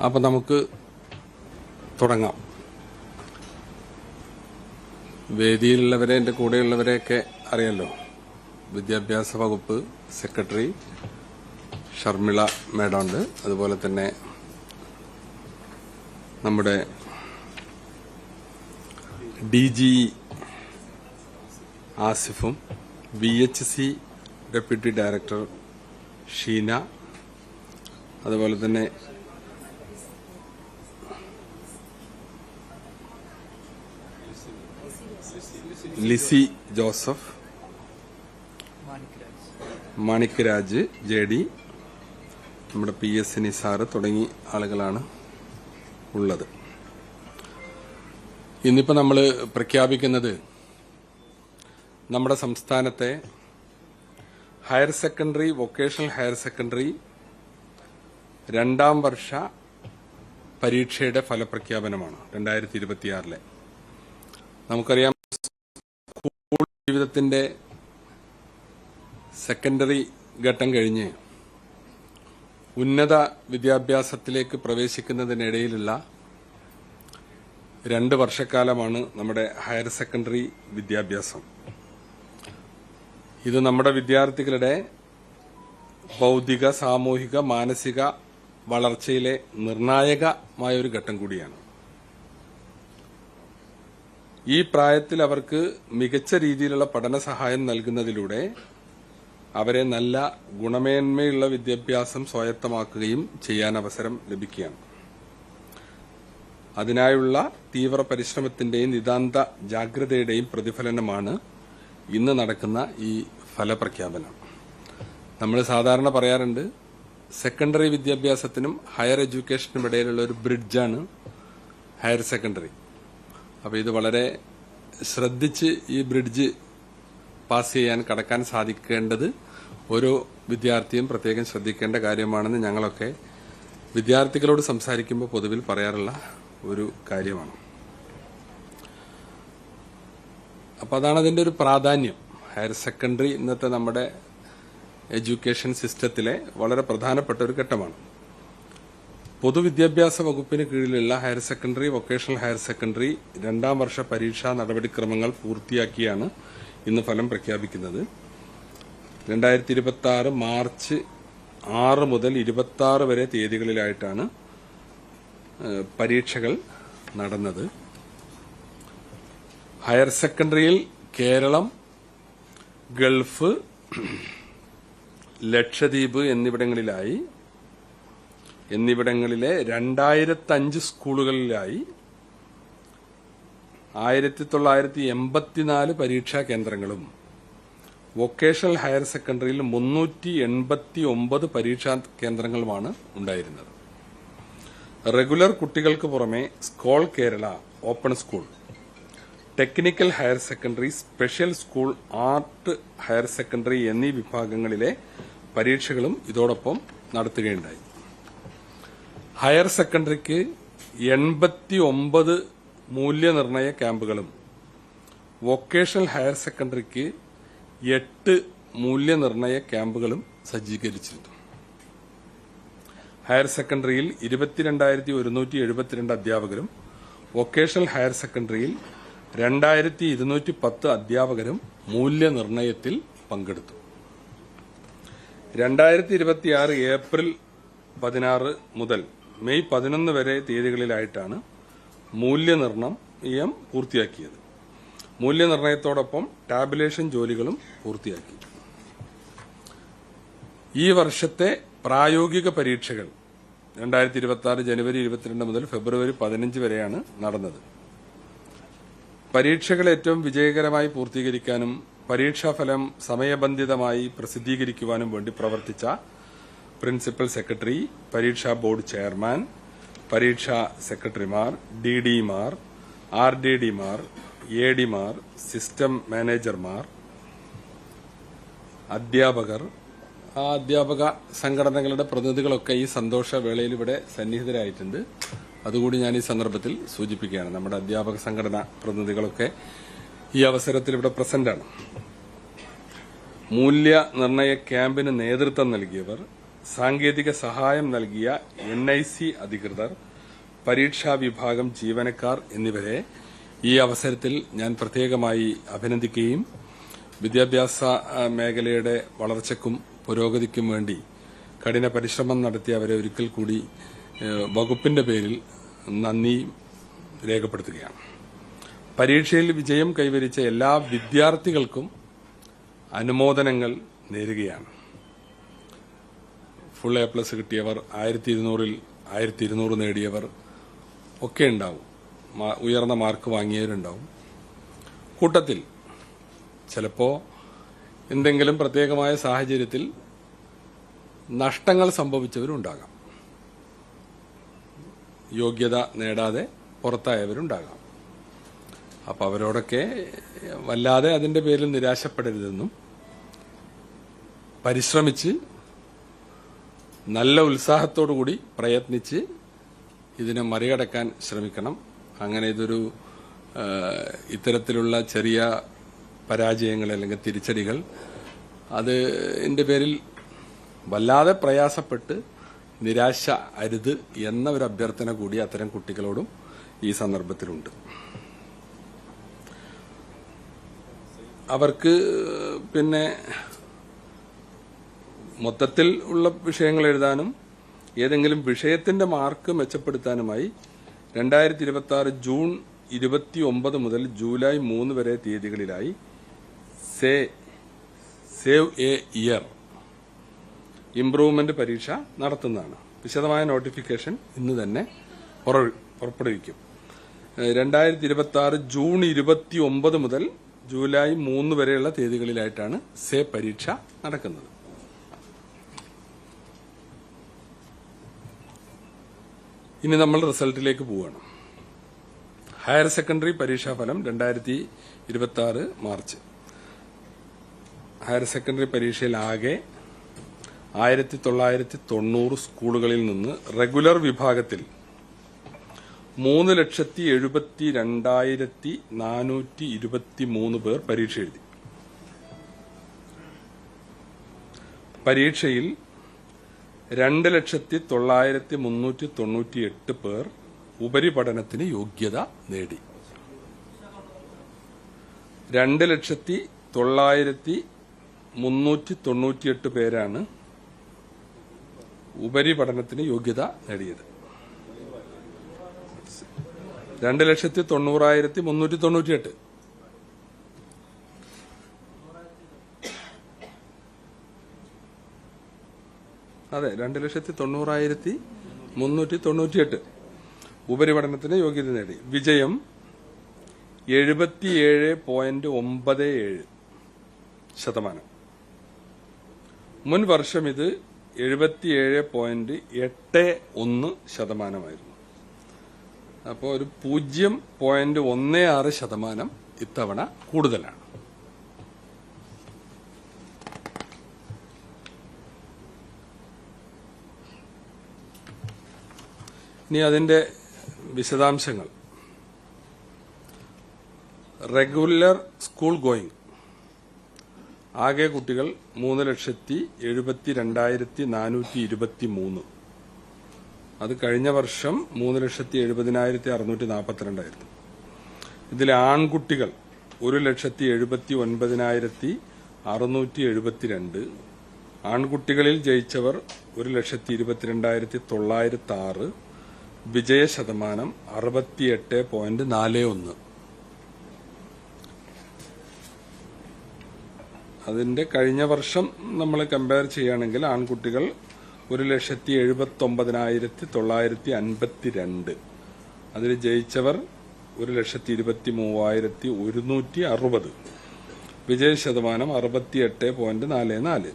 അപ്പം നമുക്ക് തുടങ്ങാം. വേദിയിലുള്ളവരെ, എൻ്റെ കൂടെയുള്ളവരെയൊക്കെ അറിയാലോ. വിദ്യാഭ്യാസ വകുപ്പ് സെക്രട്ടറി ഷർമിള മേഡമുണ്ട്. അതുപോലെ തന്നെ നമ്മുടെ DG ആസിഫും VHC deputy director Sheena, അതുപോലെ തന്നെ ലിസി ജോസഫ്, മാണിക് രാജ്, JD, നമ്മുടെ PS നിസാർ തുടങ്ങി ആളുകളാണ് ഉള്ളത്. ഇന്നിപ്പോൾ നമ്മൾ പ്രഖ്യാപിക്കുന്നത് നമ്മുടെ സംസ്ഥാനത്തെ higher secondary, vocational higher secondary രണ്ടാം വർഷ പരീക്ഷയുടെ ഫലപ്രഖ്യാപനമാണ് 2026. നമുക്കറിയാം, സ്കൂൾ ജീവിതത്തിന്റെ സെക്കൻഡറി ഘട്ടം കഴിഞ്ഞ് ഉന്നത വിദ്യാഭ്യാസത്തിലേക്ക് പ്രവേശിക്കുന്നതിനിടയിലുള്ള 2 വർഷക്കാലമാണ് നമ്മുടെ ഹയർ സെക്കൻഡറി വിദ്യാഭ്യാസം. ഇത് നമ്മുടെ വിദ്യാർത്ഥികളുടെ ബൗദ്ധിക, സാമൂഹിക, മാനസിക വളർച്ചയിലെ നിർണായകമായ ഒരു ഘട്ടം കൂടിയാണ്. ഈ പ്രായത്തിൽ അവർക്ക് മികച്ച രീതിയിലുള്ള പഠന സഹായം നൽകുന്നതിലൂടെ അവരെ നല്ല ഗുണമേന്മയുള്ള വിദ്യാഭ്യാസം സ്വായത്തമാക്കുകയും ചെയ്യാൻ അവസരം ലഭിക്കുകയാണ്. അതിനായുള്ള തീവ്ര പരിശ്രമത്തിന്റെയും നിതാന്ത ജാഗ്രതയുടെയും പ്രതിഫലനമാണ് ഇന്ന് നടക്കുന്ന ഈ ഫലപ്രഖ്യാപനം. നമ്മൾ സാധാരണ പറയാറുണ്ട്, സെക്കൻഡറി വിദ്യാഭ്യാസത്തിനും ഹയർ എഡ്യൂക്കേഷനും ഇടയിലുള്ള ഒരു ബ്രിഡ്ജാണ് ഹയർ സെക്കൻഡറി. അപ്പോൾ ഇത് വളരെ ശ്രദ്ധിച്ച് ഈ ബ്രിഡ്ജ് പാസ് ചെയ്യാൻ, കടക്കാൻ സാധിക്കേണ്ടത് ഓരോ വിദ്യാർത്ഥിയും പ്രത്യേകം ശ്രദ്ധിക്കേണ്ട കാര്യമാണെന്ന് ഞങ്ങളൊക്കെ വിദ്യാർത്ഥികളോട് സംസാരിക്കുമ്പോൾ പൊതുവിൽ പറയാറുള്ള ഒരു കാര്യമാണ്. അപ്പോൾ അതാണ് അതിൻ്റെ ഒരു പ്രാധാന്യം. ഹയർ സെക്കൻഡറി ഇന്നത്തെ നമ്മുടെ എഡ്യൂക്കേഷൻ സിസ്റ്റത്തിലെ വളരെ പ്രധാനപ്പെട്ട ഒരു ഘട്ടമാണ്. പൊതുവിദ്യാഭ്യാസ വകുപ്പിന് കീഴിലുള്ള higher secondary, vocational higher secondary രണ്ടാം വർഷ പരീക്ഷാ നടപടിക്രമങ്ങൾ പൂർത്തിയാക്കിയാണ് ഇന്ന് ഫലം പ്രഖ്യാപിക്കുന്നത്. 2026 മാർച്ച് 6 മുതൽ 26 വരെ തീയതികളിലായിട്ടാണ് പരീക്ഷകൾ നടന്നത്. ഹയർ സെക്കൻഡറിയിൽ കേരളം, ഗൾഫ്, ലക്ഷദ്വീപ് എന്നിവിടങ്ങളിലെ 2005 സ്കൂളുകളിലായി 1984 പരീക്ഷാ കേന്ദ്രങ്ങളും, വൊക്കേഷണൽ ഹയർ സെക്കൻഡറിയിൽ 389 പരീക്ഷാ കേന്ദ്രങ്ങളുമാണ് ഉണ്ടായിരുന്നത്. റെഗുലർ കുട്ടികൾക്ക് പുറമെ Scole Kerala, open school, technical higher secondary, special school, art higher secondary എന്നീ വിഭാഗങ്ങളിലെ പരീക്ഷകളും ഇതോടൊപ്പം നടത്തുകയുണ്ടായി. ഹയർ സെക്കൻഡറിക്ക് 89 മൂല്യനിർണയ ക്യാമ്പുകളും വൊക്കേഷണൽ ഹയർ സെക്കൻഡറിക്ക് 8 മൂല്യനിർണയ ക്യാമ്പുകളും സജ്ജീകരിച്ചിരുന്നു. ഹയർ സെക്കൻഡറിയിൽ 22,172 അധ്യാപകരും വൊക്കേഷണൽ ഹയർ സെക്കൻഡറിയിൽ 2,210 അധ്യാപകരും മൂല്യനിർണയത്തിൽ പങ്കെടുത്തു. 2026 ഏപ്രിൽ 16 മുതൽ മെയ് 11 വരെ തീയതികളിലായിട്ടാണ് മൂല്യനിർണയം പൂർത്തിയാക്കിയത്. മൂല്യനിർണയത്തോടൊപ്പം ടാബുലേഷൻ ജോലികളും പൂർത്തിയാക്കി. ഈ വർഷത്തെ പ്രായോഗിക പരീക്ഷകൾ 2026 ജനുവരി 22 മുതൽ ഫെബ്രുവരി 15 വരെയാണ് നടന്നത്. പരീക്ഷകൾ ഏറ്റവും വിജയകരമായി പൂർത്തീകരിക്കാനും പരീക്ഷാഫലം സമയബന്ധിതമായി പ്രസിദ്ധീകരിക്കുവാനും വേണ്ടി പ്രവർത്തിച്ച പ്രിൻസിപ്പൽ സെക്രട്ടറി, പരീക്ഷാ ബോർഡ് ചെയർമാൻ, പരീക്ഷാ സെക്രട്ടറിമാർ, DDമാർ, RDDമാർ, ADമാർ, സിസ്റ്റം മാനേജർമാർ, അധ്യാപകർ, ആ അധ്യാപക സംഘടനകളുടെ പ്രതിനിധികളൊക്കെ ഈ സന്തോഷവേളയിൽ ഇവിടെ സന്നിഹിതരായിട്ടുണ്ട്. അതുകൂടി ഞാൻ ഈ സന്ദർഭത്തിൽ സൂചിപ്പിക്കുകയാണ്. നമ്മുടെ അധ്യാപക സംഘടനാ പ്രതിനിധികളൊക്കെ ഈ അവസരത്തിൽ ഇവിടെ പ്രസന്റാണ്. മൂല്യനിർണയ ക്യാമ്പിന് നേതൃത്വം നൽകിയവർ, സാങ്കേതിക സഹായം നൽകിയ NIC അധികൃതർ, പരീക്ഷാ വിഭാഗം ജീവനക്കാർ എന്നിവരെ ഈ അവസരത്തിൽ ഞാൻ പ്രത്യേകമായി അഭിനന്ദിക്കുകയും വിദ്യാഭ്യാസ മേഖലയുടെ വളർച്ചയ്ക്കും പുരോഗതിക്കും വേണ്ടി കഠിന പരിശ്രമം നടത്തിയ അവരെ ഒരിക്കൽ കൂടി വകുപ്പിന്റെ പേരിൽ നന്ദി രേഖപ്പെടുത്തുകയാണ്. പരീക്ഷയിൽ വിജയം കൈവരിച്ച എല്ലാ വിദ്യാർത്ഥികൾക്കും അനുമോദനങ്ങൾ നേരുകയാണ്. ഫുൾ A+ കിട്ടിയവർ, 1200-ൽ 1200 നേടിയവർ ഒക്കെ ഉണ്ടാവും. ഉയർന്ന മാർക്ക് വാങ്ങിയവരുണ്ടാവും. കൂട്ടത്തിൽ ചിലപ്പോൾ എന്തെങ്കിലും പ്രത്യേകമായ സാഹചര്യത്തിൽ നഷ്ടങ്ങൾ സംഭവിച്ചവരുണ്ടാകാം. യോഗ്യത നേടാതെ പുറത്തായവരുണ്ടാകാം. അപ്പോൾ അവരോടൊക്കെ വല്ലാതെ അതിന്റെ പേരിൽ നിരാശപ്പെടരുതെന്നും പരിശ്രമിച്ച് നല്ല ഉത്സാഹത്തോടുകൂടി പ്രയത്നിച്ച് ഇതിനെ മറികടക്കാൻ ശ്രമിക്കണം. അങ്ങനെ ഇത്തരത്തിലുള്ള ചെറിയ പരാജയങ്ങൾ അല്ലെങ്കിൽ തിരിച്ചടികൾ അതിന്റെ പേരിൽ വല്ലാതെ പ്രയാസപ്പെട്ട് നിരാശ അരുത് എന്ന ഒരു അഭ്യർത്ഥന കൂടി അത്തരം കുട്ടികളോടും ഈ സന്ദർഭത്തിലുണ്ട്. അവർക്ക് പിന്നെ മൊത്തത്തിൽ ഉള്ള വിഷയങ്ങൾ എഴുതാനും ഏതെങ്കിലും വിഷയത്തിന്റെ മാർക്ക് മെച്ചപ്പെടുത്താനുമായി 2026 ജൂൺ 29 മുതൽ ജൂലൈ 3 വരെ തീയതികളിലായി സേവ് എ ഇയർ ഇംപ്രൂവ്മെന്റ് പരീക്ഷ നടത്തുന്നതാണ്. വിശദമായ നോട്ടിഫിക്കേഷൻ ഇന്ന് തന്നെ പുറപ്പെടുവിക്കും. 2026 ജൂൺ 29 മുതൽ ജൂലൈ 3 വരെയുള്ള തീയതികളിലായിട്ടാണ് പരീക്ഷ നടക്കുന്നത്. ഇനി നമ്മൾ റിസൾട്ടിലേക്ക് പോവുകയാണ്. ഹയർ സെക്കൻഡറി പരീക്ഷാഫലം 2026 മാർച്ച്. ഹയർ സെക്കൻഡറി പരീക്ഷയിൽ ആകെ 1990 സ്കൂളുകളിൽ നിന്ന് റെഗുലർ വിഭാഗത്തിൽ 3,72,423 പേർ പരീക്ഷ എഴുതി. പരീക്ഷയിൽ 2,09,398 പേർ ഉപരിപഠനത്തിന് യോഗ്യത നേടി. 2,09,398 പേരാണ് ഉപരിപഠനത്തിന് യോഗ്യത നേടിയത്. 2,90,398. അതെ, 2,90,398 ഉപരിപഠനത്തിന് യോഗ്യത നേടി. വിജയം 77.97%. മുൻ വർഷം ഇത് 77.81%. അപ്പോൾ ഒരു 0.16% ഇത്തവണ കൂടുതലാണ്. ഇനി അതിന്റെ വിശദാംശങ്ങൾ. റെഗുലർ സ്കൂൾ ഗോയിങ് ആകെ കുട്ടികൾ 3,72,423. അത് കഴിഞ്ഞ വർഷം 3,70,642 ആയിരുന്നു. ഇതിൽ ആൺകുട്ടികൾ 1,79,672. ആൺകുട്ടികളിൽ ജയിച്ചവർ 1,22,906. വിജയശതമാനം 68.41. അതിന്റെ കഴിഞ്ഞ വർഷം നമ്മൾ കമ്പയർ ചെയ്യുകയാണെങ്കിൽ ആൺകുട്ടികൾ 1,79,952. അതിൽ ജയിച്ചവർ 1,23,160. വിജയശതമാനം 68.44.